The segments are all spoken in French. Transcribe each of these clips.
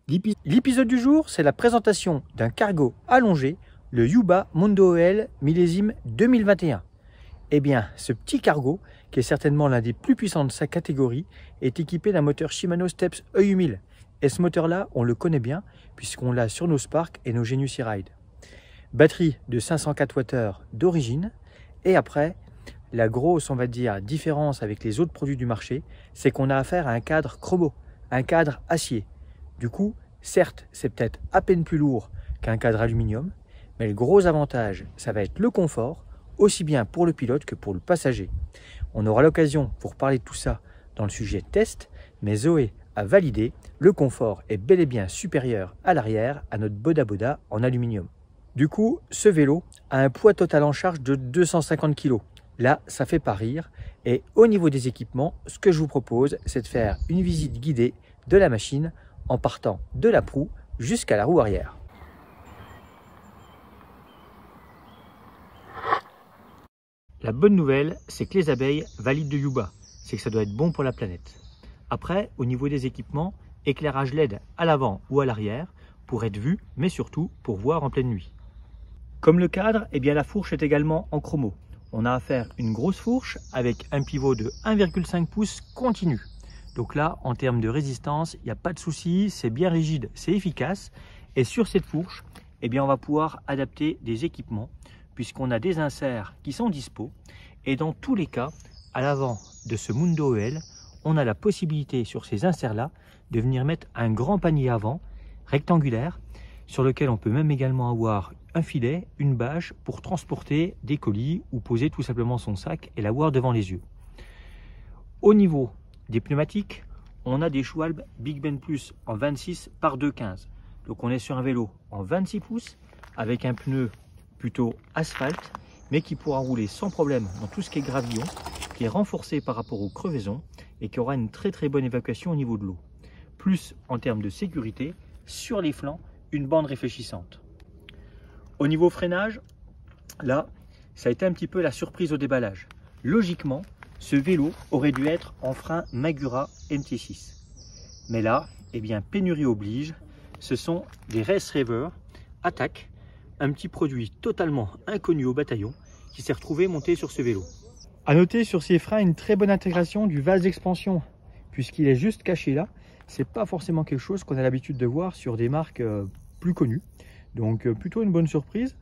L'épisode du jour, c'est la présentation d'un cargo allongé, le Yuba Mondo EL millésime 2021. Eh bien, ce petit cargo, qui est certainement l'un des plus puissants de sa catégorie, est équipé d'un moteur Shimano Steps EU1000. Et ce moteur-là, on le connaît bien, puisqu'on l'a sur nos Spark et nos Genius E-Ride. Batterie de 504 Wh d'origine. Et après, la grosse, on va dire, différence avec les autres produits du marché, c'est qu'on a affaire à un cadre chromo, un cadre acier. Du coup, certes, c'est peut-être à peine plus lourd qu'un cadre aluminium, mais le gros avantage, ça va être le confort, aussi bien pour le pilote que pour le passager. On aura l'occasion pour parler de tout ça dans le sujet test, mais Zoé a validé, le confort est bel et bien supérieur à l'arrière à notre Boda Boda en aluminium. Du coup, ce vélo a un poids total en charge de 250 kg. Là, ça fait pas rire. Et au niveau des équipements, ce que je vous propose, c'est de faire une visite guidée de la machine en partant de la proue jusqu'à la roue arrière. La bonne nouvelle, c'est que les abeilles valident de Yuba. C'est que ça doit être bon pour la planète. Après, au niveau des équipements, éclairage LED à l'avant ou à l'arrière pour être vu, mais surtout pour voir en pleine nuit. Comme le cadre, eh bien la fourche est également en chromo. On a affaire à une grosse fourche avec un pivot de 1,5 pouces continu. Donc là, en termes de résistance, il n'y a pas de souci, c'est bien rigide, c'est efficace. Et sur cette fourche, eh bien, on va pouvoir adapter des équipements puisqu'on a des inserts qui sont dispo. Et dans tous les cas, à l'avant de ce Mondo EL, on a la possibilité sur ces inserts-là de venir mettre un grand panier avant, rectangulaire, sur lequel on peut même également avoir un filet, une bâche pour transporter des colis ou poser tout simplement son sac et l'avoir devant les yeux. Au niveau des pneumatiques, on a des Schwalbe Big Ben Plus en 26 par 2,15. Donc on est sur un vélo en 26 pouces avec un pneu plutôt asphalte, mais qui pourra rouler sans problème dans tout ce qui est gravillon, qui est renforcé par rapport aux crevaisons et qui aura une très bonne évacuation au niveau de l'eau. Plus en termes de sécurité, sur les flancs, une bande réfléchissante. Au niveau freinage, là, ça a été un petit peu la surprise au déballage. Logiquement, ce vélo aurait dû être en frein Magura MT6. Mais là, eh bien, pénurie oblige, ce sont des Race Raver Attack, un petit produit totalement inconnu au bataillon qui s'est retrouvé monté sur ce vélo. A noter sur ces freins une très bonne intégration du vase d'expansion, puisqu'il est juste caché là. C'est pas forcément quelque chose qu'on a l'habitude de voir sur des marques plus connues. Donc plutôt une bonne surprise.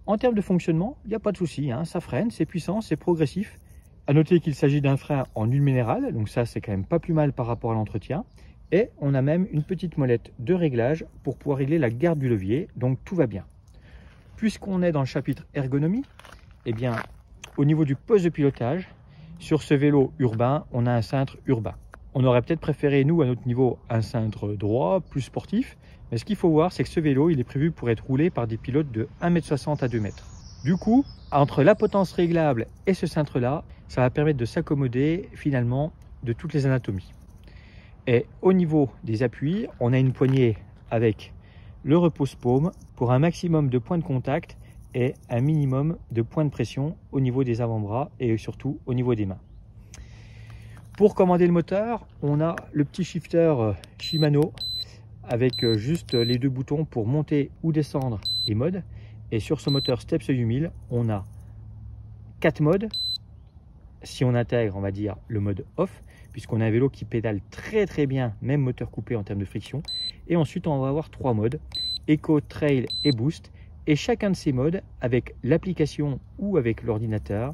En termes de fonctionnement, il n'y a pas de souci, hein, ça freine, c'est puissant, c'est progressif. À noter qu'il s'agit d'un frein en huile minérale, donc ça c'est quand même pas plus mal par rapport à l'entretien. Et on a même une petite molette de réglage pour pouvoir régler la garde du levier, donc tout va bien. Puisqu'on est dans le chapitre ergonomie, eh bien au niveau du poste de pilotage, sur ce vélo urbain, on a un cintre urbain. On aurait peut-être préféré, nous, à notre niveau, un cintre droit, plus sportif. Mais ce qu'il faut voir, c'est que ce vélo, il est prévu pour être roulé par des pilotes de 1,60 m à 2 m. Du coup, entre la potence réglable et ce cintre-là, ça va permettre de s'accommoder, finalement, de toutes les anatomies. Et au niveau des appuis, on a une poignée avec le repose-paume pour un maximum de points de contact et un minimum de points de pression au niveau des avant-bras et surtout au niveau des mains. Pour commander le moteur, on a le petit shifter Shimano avec juste les deux boutons pour monter ou descendre les modes. Et sur ce moteur Steps EU1000, on a 4 modes. Si on intègre, on va dire, le mode off, puisqu'on a un vélo qui pédale très bien, même moteur coupé en termes de friction. Et ensuite, on va avoir 3 modes, Eco, Trail et Boost. Et chacun de ces modes, avec l'application ou avec l'ordinateur,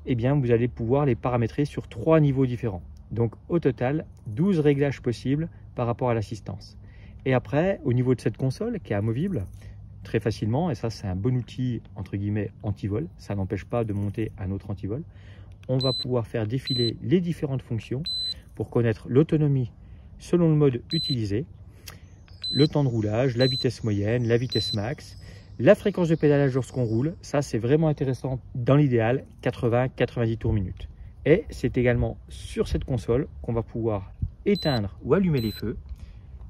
eh bien, vous allez pouvoir les paramétrer sur 3 niveaux différents. Donc au total, 12 réglages possibles par rapport à l'assistance. Et après, au niveau de cette console qui est amovible très facilement, et ça c'est un bon outil entre guillemets anti-vol, ça n'empêche pas de monter un autre anti-vol, on va pouvoir faire défiler les différentes fonctions pour connaître l'autonomie selon le mode utilisé, le temps de roulage, la vitesse moyenne, la vitesse max, la fréquence de pédalage lorsqu'on roule. Ça c'est vraiment intéressant, dans l'idéal 80-90 tours minute. Et c'est également sur cette console qu'on va pouvoir éteindre ou allumer les feux,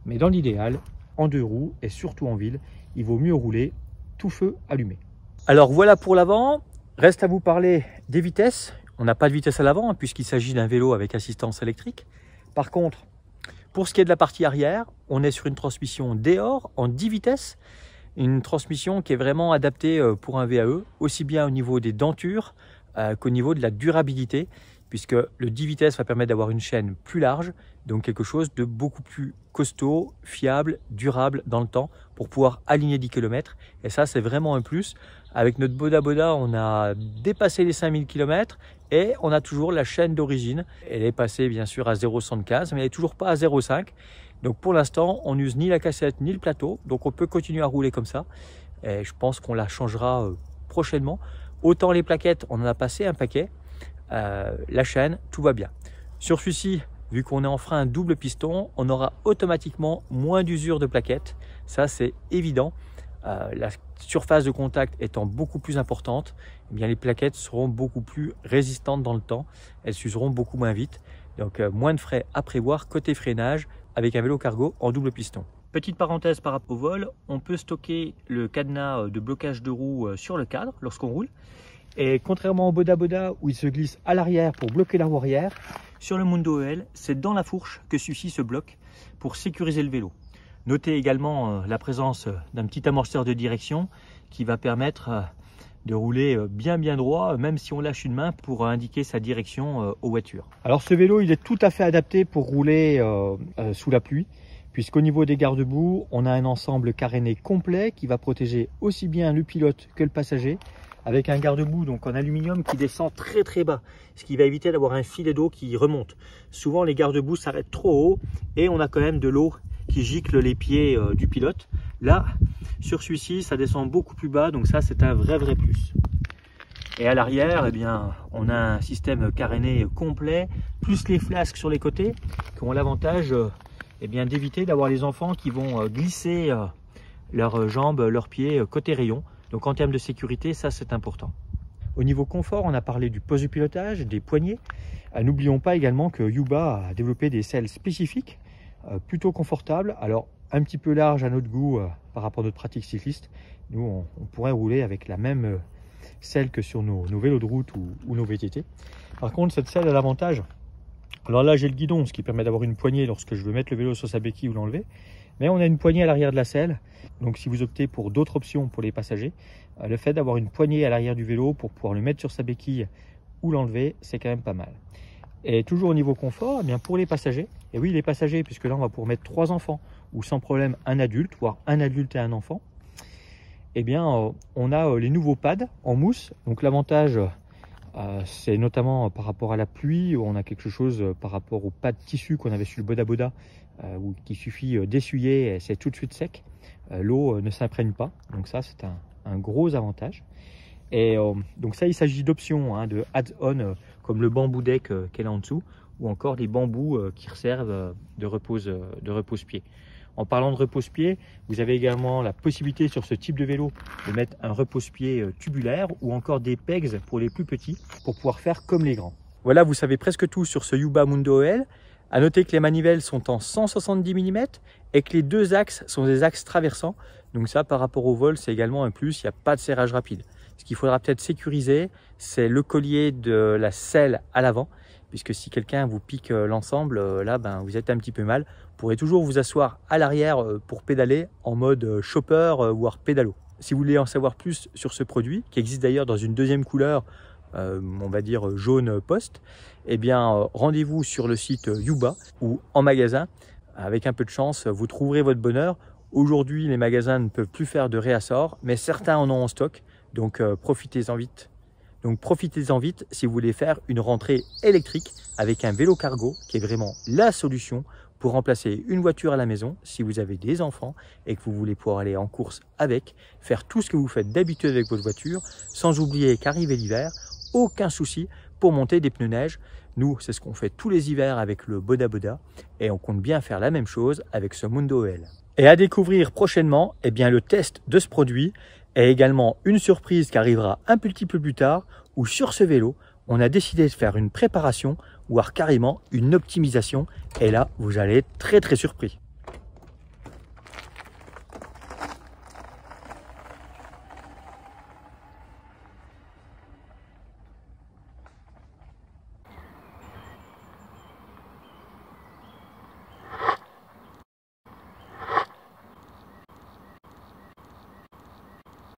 mais dans l'idéal, en 2 roues et surtout en ville, il vaut mieux rouler tout feu allumé. Alors voilà pour l'avant, reste à vous parler des vitesses. On n'a pas de vitesse à l'avant puisqu'il s'agit d'un vélo avec assistance électrique. Par contre, Pour ce qui est de la partie arrière, on est sur une transmission Deore en 10 vitesses, une transmission qui est vraiment adaptée pour un VAE, aussi bien au niveau des dentures qu'au niveau de la durabilité, puisque le 10 vitesses va permettre d'avoir une chaîne plus large, donc quelque chose de beaucoup plus costaud, fiable, durable dans le temps pour pouvoir aligner 10 km. Et ça, c'est vraiment un plus. Avec notre Boda Boda, on a dépassé les 5000 km et on a toujours la chaîne d'origine. Elle est passée bien sûr à 0,75, mais elle n'est toujours pas à 0,5. Donc pour l'instant, on n'use ni la cassette ni le plateau, donc on peut continuer à rouler comme ça. Et je pense qu'on la changera prochainement. Autant les plaquettes, on en a passé un paquet. La chaîne, tout va bien. Sur celui-ci, vu qu'on est en frein double piston, on aura automatiquement moins d'usure de plaquettes. Ça, c'est évident. La surface de contact étant beaucoup plus importante, eh bien les plaquettes seront beaucoup plus résistantes dans le temps. Elles s'useront beaucoup moins vite. Donc moins de frais à prévoir côté freinage avec un vélo cargo en double piston. Petite parenthèse par rapport au vol, on peut stocker le cadenas de blocage de roue sur le cadre lorsqu'on roule. Et contrairement au Boda Boda où il se glisse à l'arrière pour bloquer la roue arrière, sur le Mundo EL, c'est dans la fourche que celui-ci se bloque pour sécuriser le vélo. Notez également la présence d'un petit amortisseur de direction qui va permettre de rouler bien droit, même si on lâche une main pour indiquer sa direction aux voitures. Alors ce vélo, il est tout à fait adapté pour rouler sous la pluie, puisqu'au niveau des garde-boue, on a un ensemble caréné complet qui va protéger aussi bien le pilote que le passager, avec un garde-boue donc en aluminium qui descend très bas, ce qui va éviter d'avoir un filet d'eau qui remonte. Souvent les garde-boue s'arrêtent trop haut et on a quand même de l'eau qui gicle les pieds du pilote. Là, sur celui-ci, ça descend beaucoup plus bas, donc ça c'est un vrai plus. Et à l'arrière, eh bien, on a un système caréné complet, plus les flasques sur les côtés, qui ont l'avantage eh bien, d'éviter d'avoir les enfants qui vont glisser leurs jambes, leurs pieds côté rayon. Donc en termes de sécurité, ça c'est important. Au niveau confort, on a parlé du poste de pilotage, des poignées. N'oublions pas également que Yuba a développé des selles spécifiques, plutôt confortables. Alors un petit peu large à notre goût par rapport à notre pratique cycliste. Nous, on pourrait rouler avec la même selle que sur nos vélos de route ou nos VTT. Par contre, cette selle a l'avantage. Alors là, j'ai le guidon, ce qui permet d'avoir une poignée lorsque je veux mettre le vélo sur sa béquille ou l'enlever. Mais on a une poignée à l'arrière de la selle. Donc si vous optez pour d'autres options pour les passagers, le fait d'avoir une poignée à l'arrière du vélo pour pouvoir le mettre sur sa béquille ou l'enlever, c'est quand même pas mal. Et toujours au niveau confort, eh bien pour les passagers, et oui les passagers, puisque là on va pouvoir mettre 3 enfants ou sans problème un adulte, voire un adulte et un enfant, eh bien on a les nouveaux pads en mousse. Donc l'avantage, c'est notamment par rapport à la pluie, où on a quelque chose par rapport aux pads de tissu qu'on avait sur le Boda Boda, où il suffit d'essuyer et c'est tout de suite sec. L'eau ne s'imprègne pas, donc ça c'est un gros avantage. Et donc ça, il s'agit d'options, de add-on comme le bambou deck qui est là en dessous, ou encore des bambous qui servent de repose-pied. En parlant de repose-pied, vous avez également la possibilité sur ce type de vélo de mettre un repose-pied tubulaire ou encore des pegs pour les plus petits pour pouvoir faire comme les grands. Voilà, vous savez presque tout sur ce Yuba Mundo EL. À noter que les manivelles sont en 170 mm et que les deux axes sont des axes traversants. Donc ça, par rapport au vol, c'est également un plus, il n'y a pas de serrage rapide. Ce qu'il faudra peut-être sécuriser, c'est le collier de la selle à l'avant, puisque si quelqu'un vous pique l'ensemble, là, vous êtes un petit peu mal. Vous pourrez toujours vous asseoir à l'arrière pour pédaler en mode chopper, voire pédalo. Si vous voulez en savoir plus sur ce produit, qui existe d'ailleurs dans une deuxième couleur, on va dire jaune poste, eh bien rendez-vous sur le site Yuba ou en magasin. Avec un peu de chance, vous trouverez votre bonheur. Aujourd'hui, les magasins ne peuvent plus faire de réassort, mais certains en ont en stock, donc profitez-en vite. Donc profitez-en vite si vous voulez faire une rentrée électrique avec un vélo cargo qui est vraiment la solution pour remplacer une voiture à la maison si vous avez des enfants et que vous voulez pouvoir aller en course avec, faire tout ce que vous faites d'habitude avec votre voiture, sans oublier qu'arrive l'hiver, aucun souci pour monter des pneus neige. Nous, c'est ce qu'on fait tous les hivers avec le Boda Boda et on compte bien faire la même chose avec ce Mundo EL. Et à découvrir prochainement, eh bien, le test de ce produit et également une surprise qui arrivera un petit peu plus tard où sur ce vélo, on a décidé de faire une préparation, voire carrément une optimisation. Et là, vous allez être très surpris.